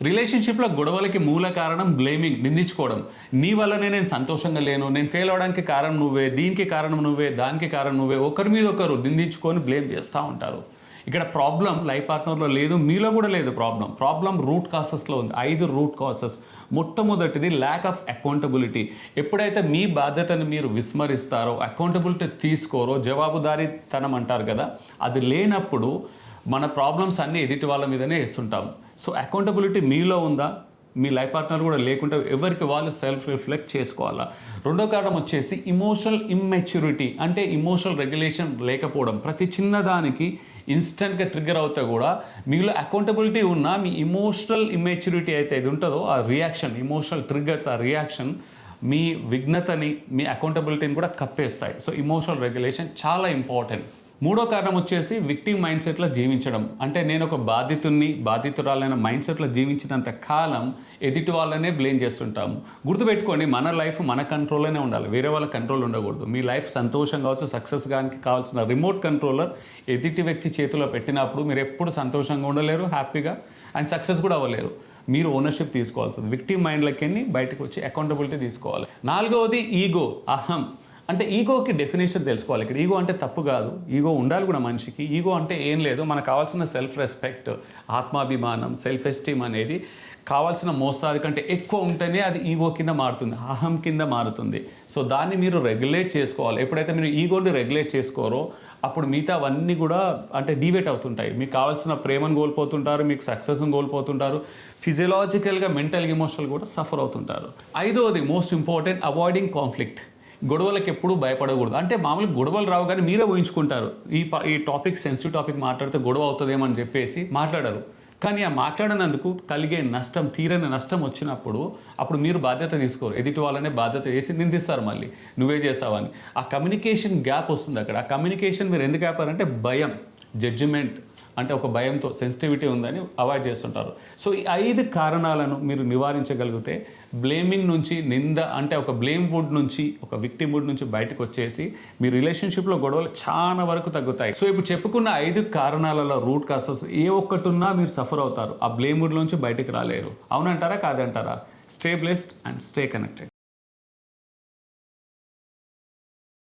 రిలేషన్షిప్లో గొడవలకి మూల కారణం బ్లేమింగ్, నిందించుకోవడం. నీ వల్లనే నేను సంతోషంగా లేను, నేను ఫెయిల్ అవడానికి కారణం నువ్వే, దీనికి కారణం నువ్వే, దానికి కారణం నువ్వే, ఒకరి మీద ఒకరు నిందించుకొని బ్లేమ్ చేస్తూ ఉంటారు. ఇక్కడ ప్రాబ్లం లైఫ్ పార్ట్నర్లో లేదు, మీలో కూడా లేదు. ప్రాబ్లం రూట్ కాసెస్లో ఉంది. 5 రూట్ కాసెస్. మొట్టమొదటిది ల్యాక్ ఆఫ్ అకౌంటబిలిటీ. ఎప్పుడైతే మీ బాధ్యతను మీరు విస్మరిస్తారో, అకౌంటబిలిటీ తీసుకోరో, జవాబుదారీతనం అంటారు కదా, అది లేనప్పుడు మన ప్రాబ్లమ్స్ అన్నీ ఎదుటి వాళ్ళ మీదనే వేస్తుంటాం. సో అకౌంటబిలిటీ మీలో ఉందా? మీ లైఫ్ పార్ట్నర్ కూడా లేకుంటే ఎవరికి వాళ్ళు సెల్ఫ్ రిఫ్లెక్ట్ చేసుకోవాలా. రెండో కారణం వచ్చేసి ఇమోషనల్ ఇమ్మెచ్యూరిటీ, అంటే ఇమోషనల్ రెగ్యులేషన్ లేకపోవడం. ప్రతి చిన్నదానికి ఇన్స్టెంట్గా ట్రిగ్గర్ అవుతా కూడా మీలో అకౌంటబిలిటీ ఉన్నా మీ ఇమోషనల్ ఇమ్మెచ్యూరిటీ అయితే ఇది ఉంటుందో, ఆ రియాక్షన్, ఇమోషనల్ ట్రిగ్గర్స్, ఆ రియాక్షన్ మీ విఘ్నతని, మీ అకౌంటబిలిటీని కూడా కప్పేస్తాయి. సో ఇమోషనల్ రెగ్యులేషన్ చాలా ఇంపార్టెంట్. మూడో కారణం వచ్చేసి విక్టిమ్ మైండ్ సెట్లో జీవించడం. అంటే నేను ఒక బాధితురాలైన మైండ్ సెట్లో జీవించినంత కాలం ఎదుటి వాళ్ళనే బ్లేమ్ చేస్తుంటాము. గుర్తుపెట్టుకోండి, మన లైఫ్ మన కంట్రోల్లోనే ఉండాలి, వేరే వాళ్ళ కంట్రోల్ ఉండకూడదు. మీ లైఫ్ సంతోషం కావచ్చు, సక్సెస్ కానీ కావాల్సిన రిమోట్ కంట్రోలర్ ఎదుటి వ్యక్తి చేతిలో పెట్టినప్పుడు మీరు ఎప్పుడు సంతోషంగా ఉండలేరు, హ్యాపీగా అండ్ సక్సెస్ కూడా అవ్వలేరు. మీరు ఓనర్షిప్ తీసుకోవాల్సింది. విక్టిమ్ మైండ్లకి బయటకు వచ్చి అకౌంటబిలిటీ తీసుకోవాలి. నాలుగవది ఈగో, అహం. అంటే ఈగోకి డెఫినేషన్ తెలుసుకోవాలి. ఇక్కడ ఈగో అంటే తప్పు కాదు, ఈగో ఉండాలి కూడా మనిషికి. ఈగో అంటే ఏం లేదు, మనకు కావాల్సిన సెల్ఫ్ రెస్పెక్ట్, ఆత్మాభిమానం, సెల్ఫ్ ఎస్టీమ్ అనేది కావాల్సిన మోస్తాది కంటే ఎక్కువ ఉంటేనే అది ఈగో కింద మారుతుంది, అహం కింద మారుతుంది. సో దాన్ని మీరు రెగ్యులేట్ చేసుకోవాలి. ఎప్పుడైతే మీరు ఈగోని రెగ్యులేట్ చేసుకోరో అప్పుడు మిగతా అవన్నీ కూడా అంటే డివేట్ అవుతుంటాయి. మీకు కావాల్సిన ప్రేమను కోల్పోతుంటారు, మీకు సక్సెస్ని కోల్పోతుంటారు, ఫిజియలాజికల్గా, మెంటల్గా, ఎమోషనల్ కూడా సఫర్ అవుతుంటారు. ఐదవది మోస్ట్ ఇంపార్టెంట్, అవాయిడింగ్ కాన్ఫ్లిక్ట్. గొడవలకు ఎప్పుడు భయపడకూడదు. అంటే మామూలుగా గొడవలు రావు కానీ మీరే ఊహించుకుంటారు. ఈ టాపిక్ సెన్సిటివ్ టాపిక్ మాట్లాడితే గొడవ అవుతుందేమని చెప్పేసి మాట్లాడరు. కానీ ఆ మాట్లాడినందుకు కలిగే నష్టం, తీరని నష్టం వచ్చినప్పుడు అప్పుడు మీరు బాధ్యత తీసుకోరు, ఎదుటి వాళ్ళనే బాధ్యత చేసి నిందిస్తారు, మళ్ళీ నువ్వే చేసావని. ఆ కమ్యూనికేషన్ గ్యాప్ వస్తుంది అక్కడ. ఆ కమ్యూనికేషన్ మీరు ఎందుకు ఆపారంటే భయం, జడ్జిమెంట్, అంటే ఒక భయంతో సెన్సిటివిటీ ఉందని అవాయిడ్ చేస్తుంటారు. సో ఈ 5 కారణాలను మీరు నివారించగలిగితే బ్లేమింగ్ నుంచి, నింద అంటే ఒక బ్లేమ్ వుడ్ నుంచి, ఒక విక్టిమ్ వుడ్ నుంచి బయటకు వచ్చేసి మీ రిలేషన్షిప్లో గొడవలు చాలా వరకు తగ్గుతాయి. సో ఇప్పుడు చెప్పుకున్న 5 కారణాలలో రూట్ కాసెస్ ఏ ఒక్కటి ఉన్నా మీరు సఫర్ అవుతారు, ఆ బ్లేమ్ వుడ్ నుంచి బయటకు రాలేరు. అవునంటారా కాదంటారా? Stay blessed and stay connected.